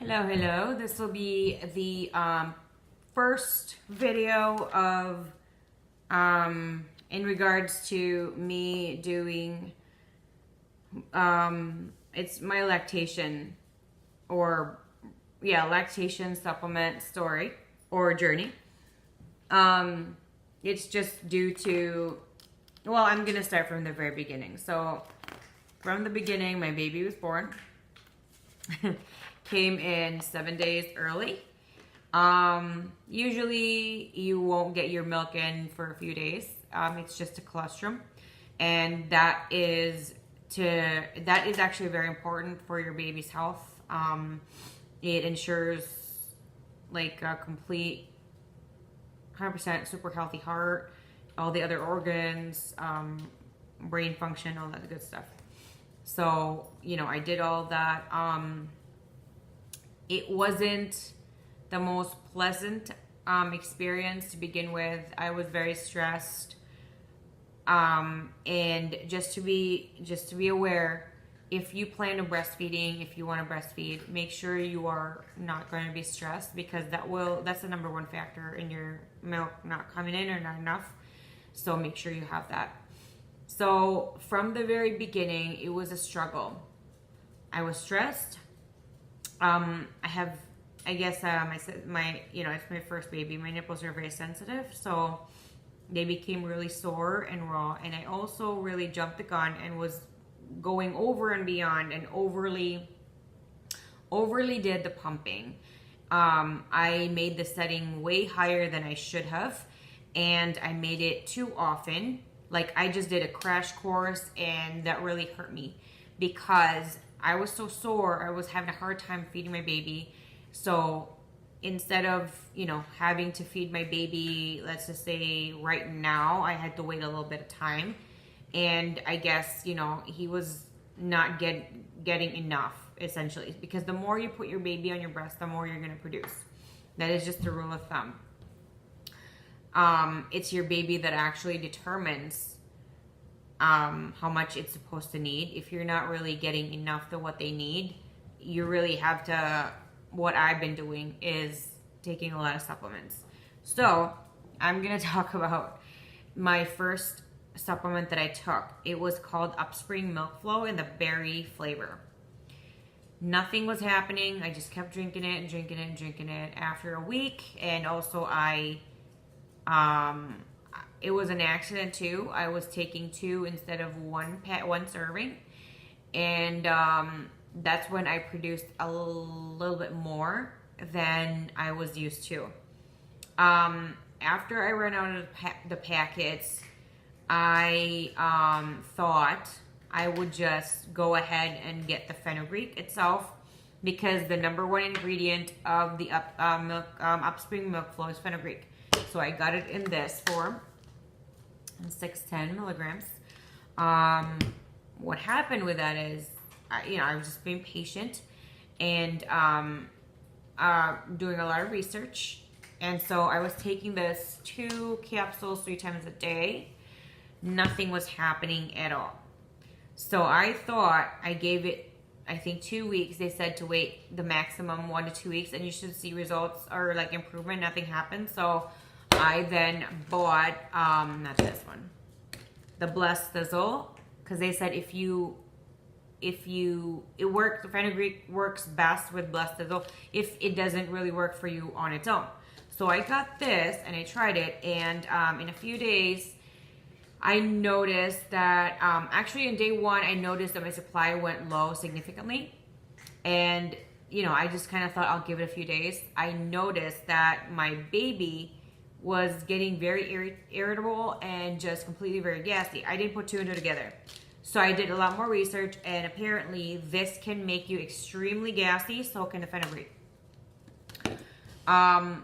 Hello. This will be the first video of in regards to me doing it's my lactation lactation supplement story or journey. It's just due to, well, I'm gonna start from the very beginning. So from the beginning, my baby was born. Came in 7 days early. Usually you won't get your milk in for a few days. It's just a colostrum, and that is actually very important for your baby's health. It ensures like a complete 100% super healthy heart, all the other organs, brain function, all that good stuff. So, I did all that. It wasn't the most pleasant experience to begin with. I was very stressed. And just to be aware, if you plan on breastfeeding, if you want to breastfeed, make sure you are not going to be stressed, because that's the number one factor in your milk not coming in or not enough. So make sure you have that. So from the very beginning, it was a struggle. I was stressed. It's my first baby. My nipples are very sensitive, so they became really sore and raw. And I also really jumped the gun and was going over and beyond and overly did the pumping. I made the setting way higher than I should have, and I made it too often. Like, I just did a crash course, and that really hurt me because I was so sore. I was having a hard time feeding my baby. So instead of, having to feed my baby, let's just say right now, I had to wait a little bit of time. And I guess, he was not getting enough, essentially, because the more you put your baby on your breast, the more you're going to produce. That is just the rule of thumb. It's your baby that actually determines how much it's supposed to need. If you're not really getting enough of what they need, you really have to, what I've been doing is taking a lot of supplements. So I'm going to talk about my first supplement that I took. It was called Upspring Milk Flow in the berry flavor. Nothing was happening. I just kept drinking it after a week. And also it was an accident too. I was taking 2 instead of one serving. And that's when I produced a little bit more than I was used to. After I ran out of the packets, I thought I would just go ahead and get the fenugreek itself, because the number one ingredient of the Upspring Milk Flow is fenugreek. So I got it in this form, 610 milligrams. What happened with that is, I was just being patient and doing a lot of research. And so I was taking this 2 capsules 3 times a day. Nothing was happening at all. So I thought, I gave it, I think 2 weeks. They said to wait the maximum 1 to 2 weeks and you should see results or like improvement. Nothing happened. So I then bought, not this one, the Blessed Azole, because they said the fenugreek works best with Blessed Azole if it doesn't really work for you on its own. So I got this and I tried it, and in a few days I noticed that, actually in day 1, I noticed that my supply went low significantly. And, I just kind of thought I'll give it a few days. I noticed that my baby was getting very irritable and just completely very gassy. I didn't put 2 and 2 together. So I did a lot more research, and apparently this can make you extremely gassy, so can the fenugreek.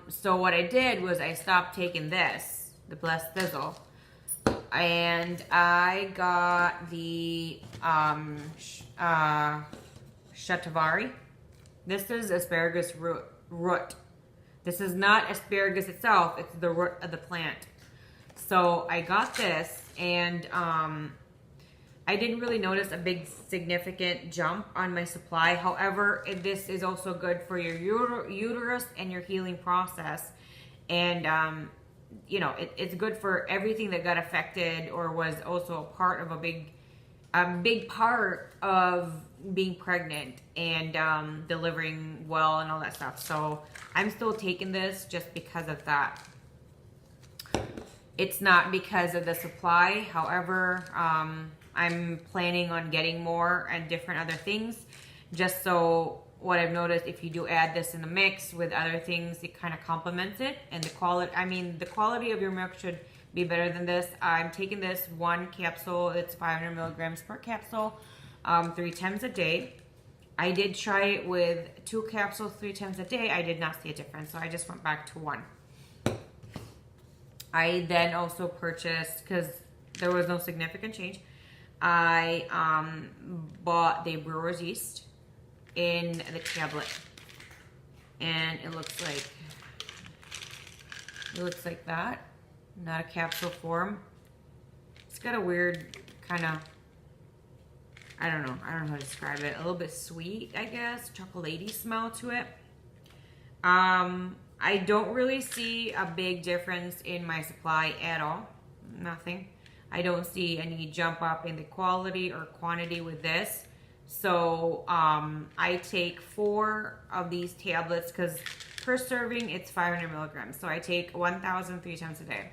So what I did was I stopped taking this, the Blessed Azole, and I got the shatavari. This is asparagus root. This is not asparagus itself, it's the root of the plant. So I got this, and I didn't really notice a big significant jump on my supply. However, this is also good for your uterus and your healing process. And, you know, it's good for everything that got affected or was also a part of a big part of being pregnant and delivering well and all that stuff. So I'm still taking this just because of that. It's not because of the supply. However, I'm planning on getting more and different other things, just so what I've noticed, if you do add this in the mix with other things, it kind of complements it. And the quality of your milk should be better than this. I'm taking this one capsule. It's 500 milligrams per capsule, 3 times a day. I did try it with 2 capsules 3 times a day. I did not see a difference, so I just went back to 1. I then also purchased, because there was no significant change, I bought the brewer's yeast in the tablet, and it looks like that, not a capsule form. It's got a weird kind of, I don't know how to describe it, a little bit sweet, I guess, chocolatey smell to it. I don't really see a big difference in my supply at all. Nothing. I don't see any jump up in the quality or quantity with this. So I take 4 of these tablets, because per serving it's 500 milligrams. So I take 1,000 3 times a day.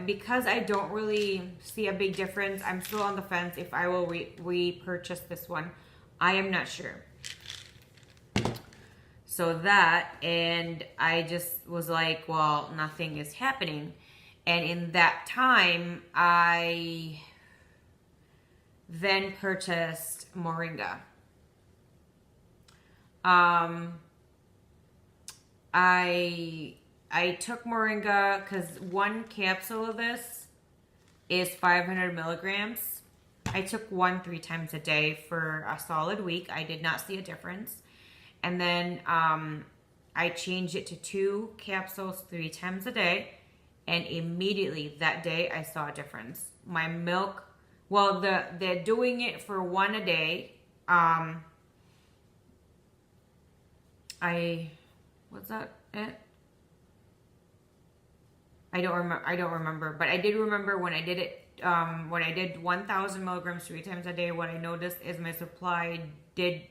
Because I don't really see a big difference, I'm still on the fence if I will repurchase this one. I am not sure. So that, and I just was like, well, nothing is happening. And in that time, I then purchased Moringa. I took Moringa because 1 capsule of this is 500 milligrams. I took 1 3 times a day for a solid week. I did not see a difference. And then I changed it to 2 capsules 3 times a day. And immediately that day I saw a difference. My milk, well, they're doing it for 1 a day. Was that it? I don't remember, but I did remember when I did it, when I did 1,000 milligrams 3 times a day, what I noticed is my supply did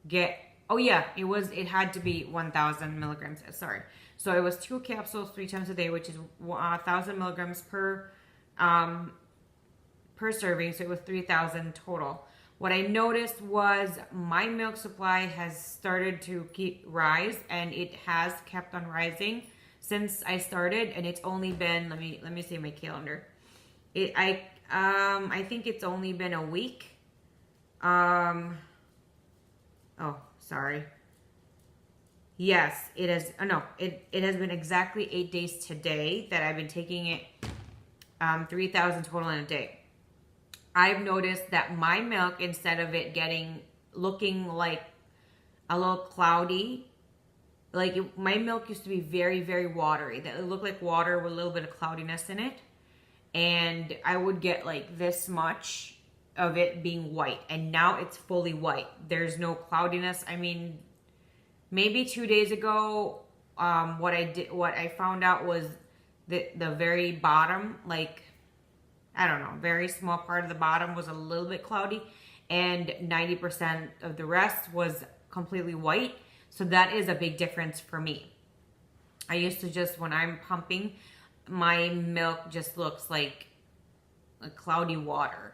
get, oh yeah, it had to be 1,000 milligrams, sorry. So it was 2 capsules 3 times a day, which is 1,000 milligrams per serving, so it was 3,000 total. What I noticed was my milk supply has started to rise, and it has kept on rising since I started, and it's only been, let me see my calendar. I think it's only been a week. Oh, sorry. Yes, it has. No, it has been exactly 8 days today that I've been taking it. 3,000 total in a day. I've noticed that my milk, instead of it looking like a little cloudy, like my milk used to be very, very watery. That it looked like water with a little bit of cloudiness in it, and I would get like this much of it being white, and now it's fully white. There's no cloudiness. I mean, maybe 2 days ago, what I found out was the very bottom, like, I don't know, very small part of the bottom was a little bit cloudy, and 90% of the rest was completely white. So that is a big difference for me. I used to just, when I'm pumping, my milk just looks like a cloudy water,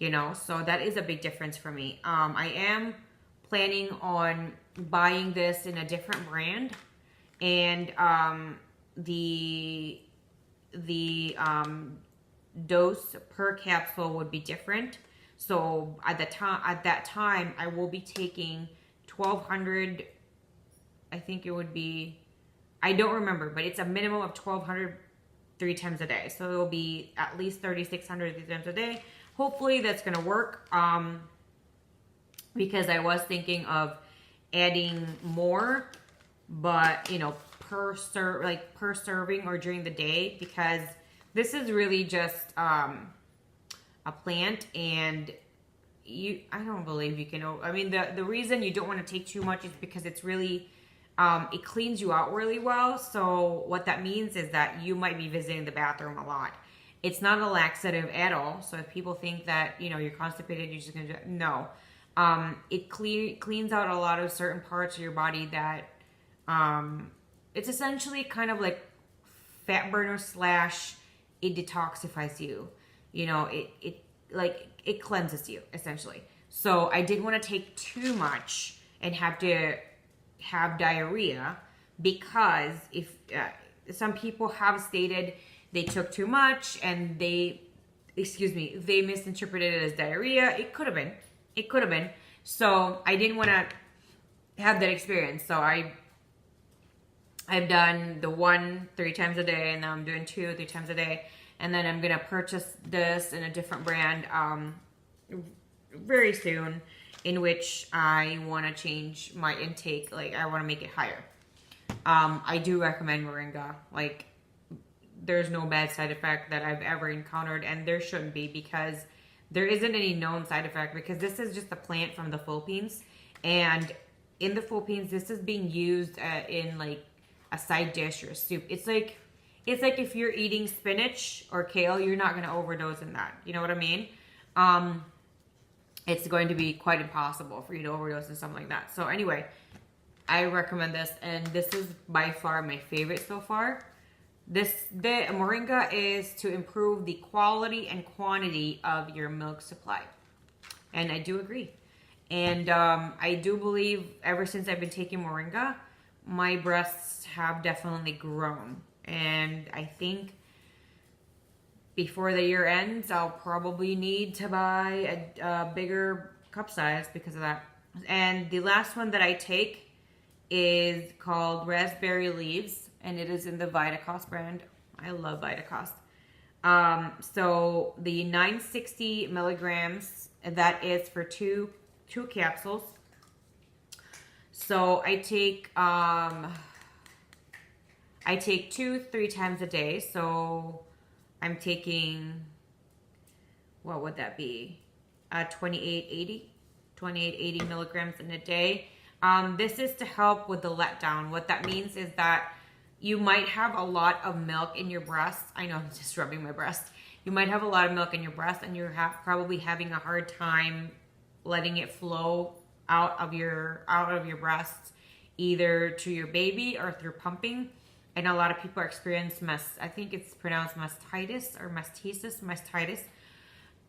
you know? So that is a big difference for me. I am planning on buying this in a different brand, and the dose per capsule would be different. So at that time I will be taking 1,200, I think it would be, I don't remember, but it's a minimum of 1,200 3 times a day. So it will be at least 3,600 3 times a day. Hopefully that's gonna work, because I was thinking of adding more, but you know, per serving or during the day, because this is really just a plant, and I don't believe you can. I mean, the reason you don't want to take too much is because it's really, it cleans you out really well. So what that means is that you might be visiting the bathroom a lot. It's not a laxative at all. So if people think that, you know, you're constipated, you're just going to, no. It cleans out a lot of certain parts of your body that, it's essentially kind of like fat burner / it detoxifies you. You know, it cleanses you essentially. So I didn't want to take too much and have to have diarrhea, because if some people have stated they took too much and they misinterpreted it as diarrhea. It could have been. So I didn't want to have that experience. So I've done the 1 3 times a day, and now I'm doing 2 3 times a day, and then I'm gonna purchase this in a different brand very soon, in which I want to change my intake. Like, I want to make it higher. I do recommend Moringa. Like, there's no bad side effect that I've ever encountered, and there shouldn't be, because there isn't any known side effect, because this is just a plant from the Philippines, and in the Philippines this is being used in like a side dish or a soup. It's like if you're eating spinach or kale, you're not going to overdose in that. You know what I mean? It's going to be quite impossible for you to overdose in something like that. So anyway, I recommend this, and this is by far my favorite so far. The Moringa is to improve the quality and quantity of your milk supply. And I do agree. And I do believe ever since I've been taking Moringa, my breasts have definitely grown. And I think before the year ends, I'll probably need to buy a bigger cup size because of that. And the last one that I take is called Raspberry Leaves, and it is in the Vitacost brand. I love Vitacost. So the 960 milligrams, that is for two capsules. So I take 2 3 times a day. So I'm taking, what would that be? 2880 milligrams in a day. This is to help with the letdown. What that means is that you might have a lot of milk in your breast. I know I'm just rubbing my breast. You might have a lot of milk in your breast, and you're probably having a hard time letting it flow out of your breasts, either to your baby or through pumping. And a lot of people experience I think it's pronounced mastitis or mastitis,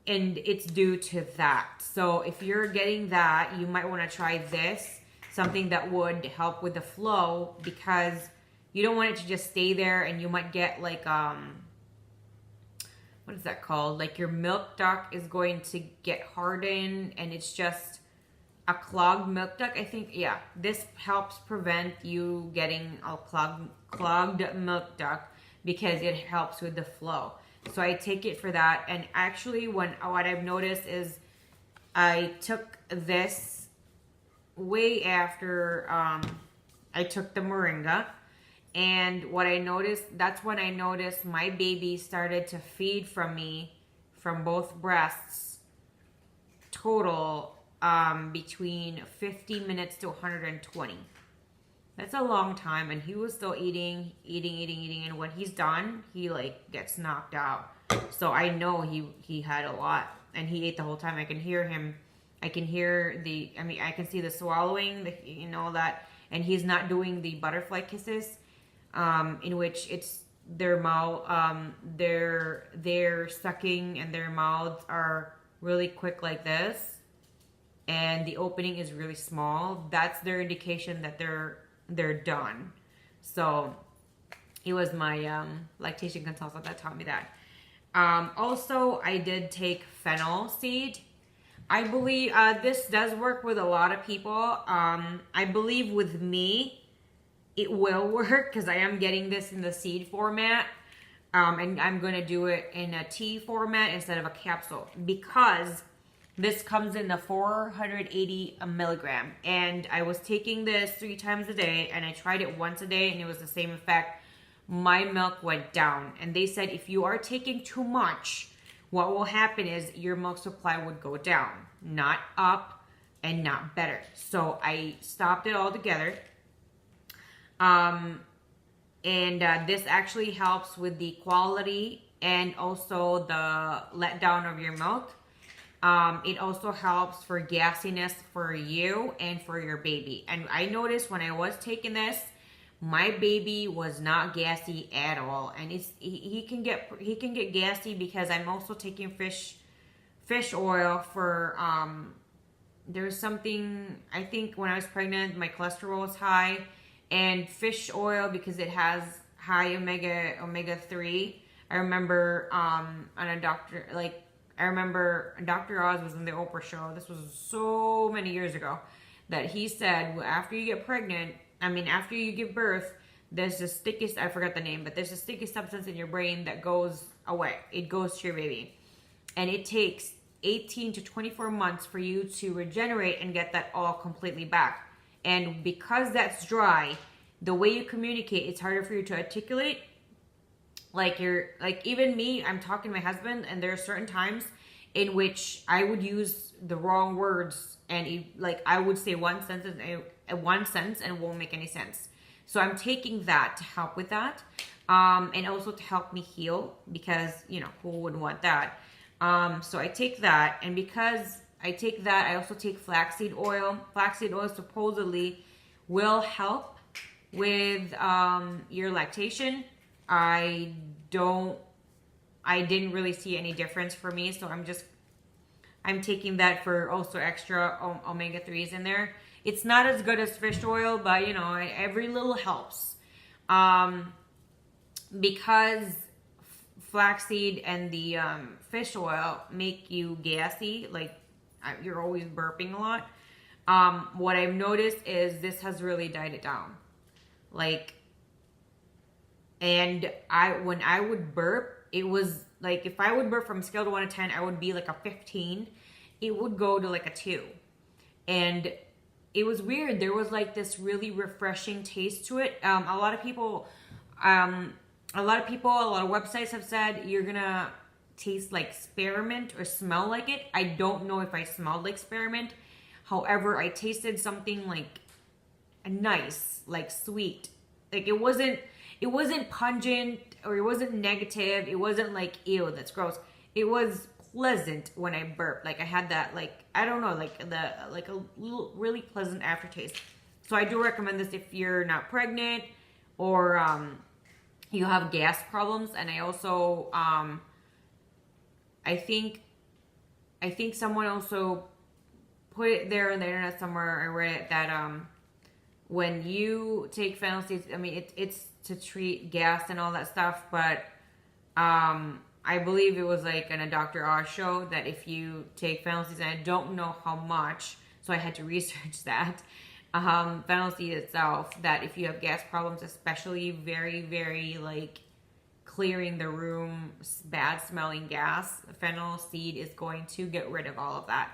and it's due to that. So if you're getting that, you might want to try this, something that would help with the flow, because you don't want it to just stay there, and you might get like, what is that called? Like your milk duct is going to get hardened, and it's just a clogged milk duct, I think. Yeah, this helps prevent you getting a clogged milk duct, because it helps with the flow. So I take it for that. And actually, what I've noticed is I took this way after I took the Moringa. And what I noticed, that's when I noticed my baby started to feed from me, from both breasts, total between 50 minutes to 120. That's a long time, and he was still eating, and when he's done, he like gets knocked out. So I know he had a lot, and he ate the whole time. I can hear him. I can see the swallowing, that, and he's not doing the butterfly kisses, in which it's their mouth, they're sucking, and their mouths are really quick like this, and the opening is really small. That's their indication that they're done. So it was my lactation consultant that taught me that. Also, I did take Fennel Seed. I believe this does work with a lot of people. I believe with me, it will work, because I am getting this in the seed format. And I'm going to do it in a tea format instead of a capsule, because this comes in the 480 milligram. And I was taking this 3 times a day, and I tried it once a day, and it was the same effect. My milk went down. And they said if you are taking too much, what will happen is your milk supply would go down, not up and not better. So I stopped it all together. This actually helps with the quality and also the letdown of your milk. It also helps for gassiness for you and for your baby. And I noticed when I was taking this, my baby was not gassy at all. And he can get gassy because I'm also taking fish oil for there's something, I think when I was pregnant, my cholesterol was high, and fish oil, because it has high omega 3. I remember I remember Dr. Oz was in the Oprah show. This was so many years ago, that he said after you get pregnant, after you give birth, there's a sticky, I forgot the name, but there's a sticky substance in your brain that goes away. It goes to your baby. And it takes 18 to 24 months for you to regenerate and get that all completely back. And because that's dry, the way you communicate, it's harder for you to articulate. Like even me, I'm talking to my husband, and there are certain times in which I would use the wrong words, and I would say one sentence and it won't make any sense. So I'm taking that to help with that, and also to help me heal, because who would want that? So I take that, and because I take that, I also take flaxseed oil. Flaxseed oil supposedly will help with your lactation. I didn't really see any difference for me, so I'm taking that for also extra omega 3s in there. It's not as good as fish oil, but every little helps. Because flaxseed and the fish oil make you gassy, you're always burping a lot. What I've noticed is this has really died it down. And when I would burp, it was if I would burp from scale to 1 to 10, I would be like a 15. It would go to like a 2. And it was weird. There was this really refreshing taste to it. A lot of websites have said you're gonna taste like spearmint or smell like it. I don't know if I smelled like spearmint. However, I tasted something nice, sweet. It wasn't pungent, or it wasn't negative. It wasn't ew, that's gross. It was pleasant when I burped. I had that I don't know, a little really pleasant aftertaste. So I do recommend this if you're not pregnant or you have gas problems. And I also I think someone also put it there on the internet somewhere. I read it that when you take Fennel Seeds, it's to treat gas and all that stuff, but I believe it was in a Dr. Oz show that if you take Fennel Seeds, and I don't know how much, so I had to research that, Fennel Seed itself, that if you have gas problems, especially very, very clearing the room, bad smelling gas, Fennel Seed is going to get rid of all of that.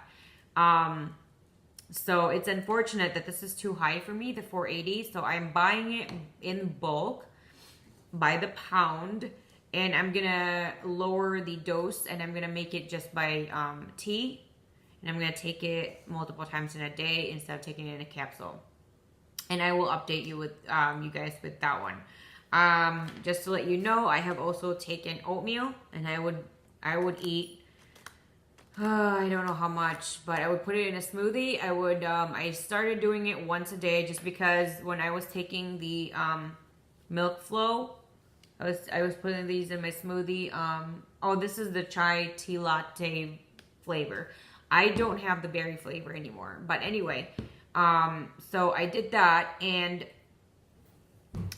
So it's unfortunate that this is too high for me, the 480. So I'm buying it in bulk by the pound, and I'm gonna lower the dose, and I'm gonna make it just by tea, and I'm gonna take it multiple times in a day instead of taking it in a capsule. And I will update you with you guys with that one. Just to let you know, I have also taken oatmeal, and I would eat. I don't know how much, but I would put it in a smoothie. I started doing it once a day just because when I was taking the milk flow, I was putting these in my smoothie. This is the chai tea latte flavor. I don't have the berry flavor anymore. But anyway, so I did that, and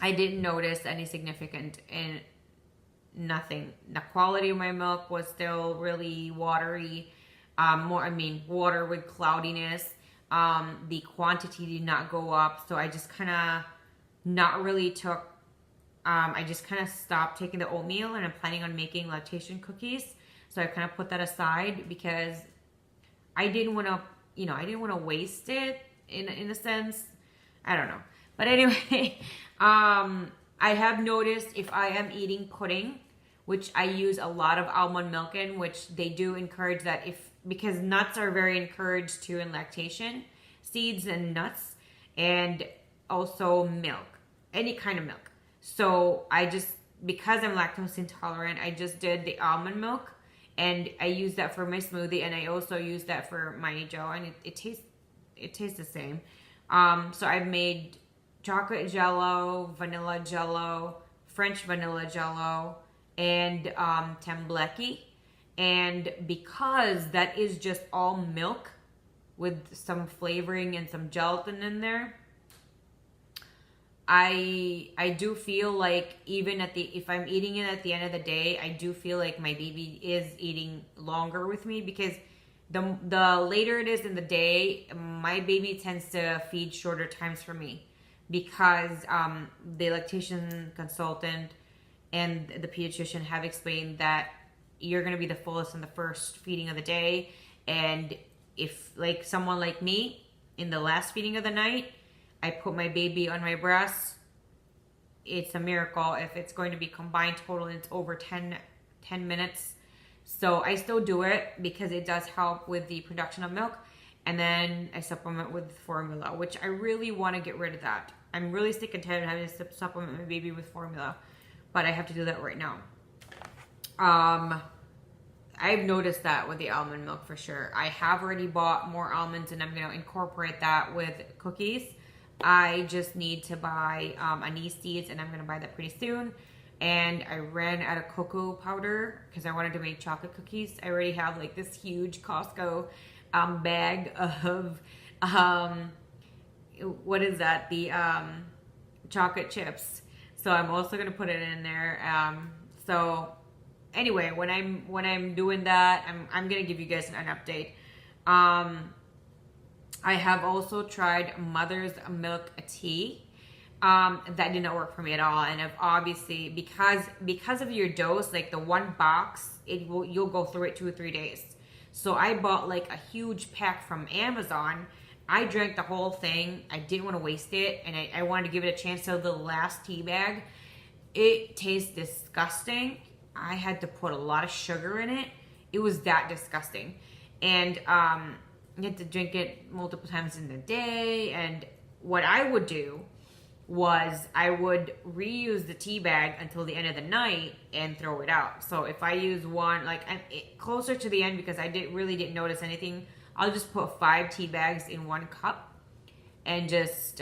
I didn't notice any significant in nothing. The quality of my milk was still really watery. Water with cloudiness. The quantity did not go up, so I just kind of not really took. I just kind of stopped taking the oatmeal, and I'm planning on making lactation cookies. So I kind of put that aside because I didn't want to, waste it in a sense. I don't know, but anyway, I have noticed if I am eating pudding which I use a lot of almond milk in, which they do encourage that because nuts are very encouraged too in lactation, seeds and nuts, and also milk, any kind of milk. So because I'm lactose intolerant, I just did the almond milk, and I use that for my smoothie, and I also use that for my gel, and it tastes the same. So I've made chocolate jello, vanilla jello, French vanilla jello, and tembleque. And because that is just all milk with some flavoring and some gelatin in there, I do feel like if I'm eating it at the end of the day, I do feel like my baby is eating longer with me, because the later it is in the day, my baby tends to feed shorter times for me, because the lactation consultant and the pediatrician have explained that you're going to be the fullest in the first feeding of the day. And if like someone like me, in the last feeding of the night, I put my baby on my breast, it's a miracle. If it's going to be combined total, it's over 10 minutes. So I still do it because it does help with the production of milk. And then I supplement with formula, which I really want to get rid of that. I'm really sick and tired of having to supplement my baby with formula, but I have to do that right now. I've noticed that with the almond milk for sure. I have already bought more almonds, and I'm going to incorporate that with cookies. I just need to buy anise seeds, and I'm going to buy that pretty soon. And I ran out of cocoa powder because I wanted to make chocolate cookies. I already have like this huge Costco bag of, what is that? The chocolate chips. So I'm also going to put it in there. So anyway, when I'm doing that, I'm going to give you guys an update. I have also tried Mother's Milk Tea. That did not work for me at all. And I've obviously, because of your dose, like the one box, you'll go through it 2 or 3 days. So I bought like a huge pack from Amazon. I drank the whole thing. I didn't want to waste it, and I wanted to give it a chance. So the last tea bag, it tastes disgusting. I had to put a lot of sugar in it. It was that disgusting. And you had to drink it multiple times in the day. And what I would do was I would reuse the tea bag until the end of the night and throw it out. So if I use one, like closer to the end, because I really didn't notice anything, I'll just put 5 tea bags in 1 cup and just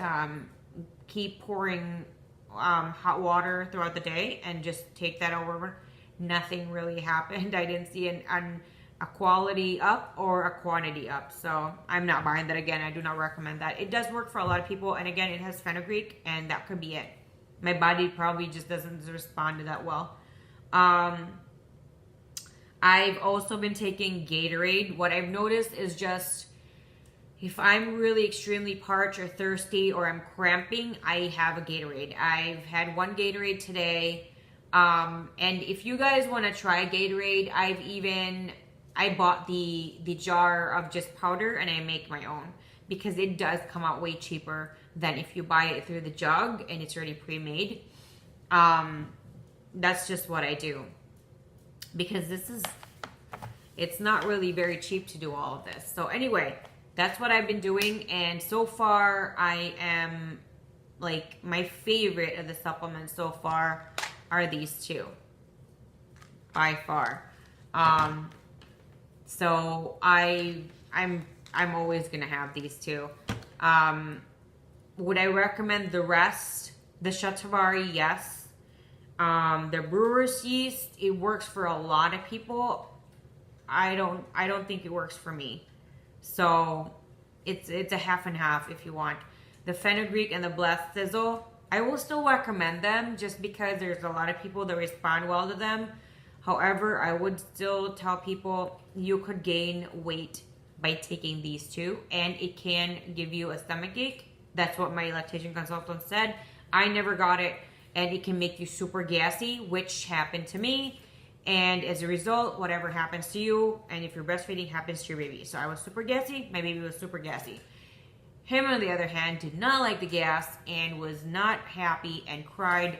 keep pouring hot water throughout the day and just take that over. Nothing really happened. I didn't see a quality up or a quantity up. So I'm not buying that again. I do not recommend that. It does work for a lot of people. And again, it has fenugreek, and that could be it. My body probably just doesn't respond to that well. I've also been taking Gatorade. What I've noticed is just if I'm really extremely parched or thirsty or I'm cramping, I have a Gatorade. I've had 1 Gatorade today. And if you guys want to try Gatorade, I bought the jar of just powder, and I make my own because it does come out way cheaper than if you buy it through the jug and it's already pre-made. That's just what I do because it's not really very cheap to do all of this. So anyway, that's what I've been doing, and so far I am like my favorite of the supplements so far are these 2 by far. So I'm always gonna have these 2. Would I recommend the rest? The shatavari, yes. The brewer's yeast, it works for a lot of people. I don't think it works for me. So it's a half and half if you want. The fenugreek and the blessed sizzle, I will still recommend them just because there's a lot of people that respond well to them. However, I would still tell people you could gain weight by taking these 2, and it can give you a stomach ache. That's what my lactation consultant said. I never got it, and it can make you super gassy, which happened to me. And as a result, whatever happens to you, and if you're breastfeeding, happens to your baby. So I was super gassy. My baby was super gassy. Him, on the other hand, did not like the gas and was not happy and cried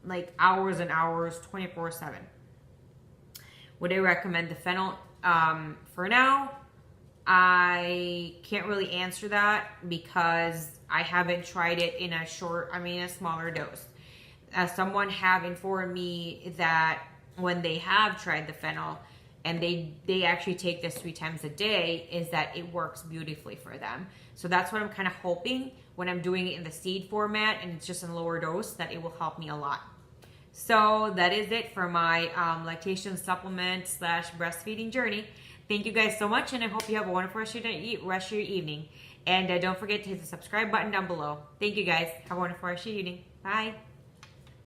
like hours and hours, 24/7. would I recommend the fennel? For now, I can't really answer that because I haven't tried it in a smaller dose. Someone have informed me that when they have tried the fennel and they actually take this 3 times a day, is that it works beautifully for them. So that's what I'm kind of hoping when I'm doing it in the seed format and it's just in lower dose, that it will help me a lot. So that is it for my lactation supplement / breastfeeding journey. Thank you guys so much, and I hope you have a wonderful rest of your evening. And don't forget to hit the subscribe button down below. Thank you guys. Have a wonderful rest of your evening. Bye.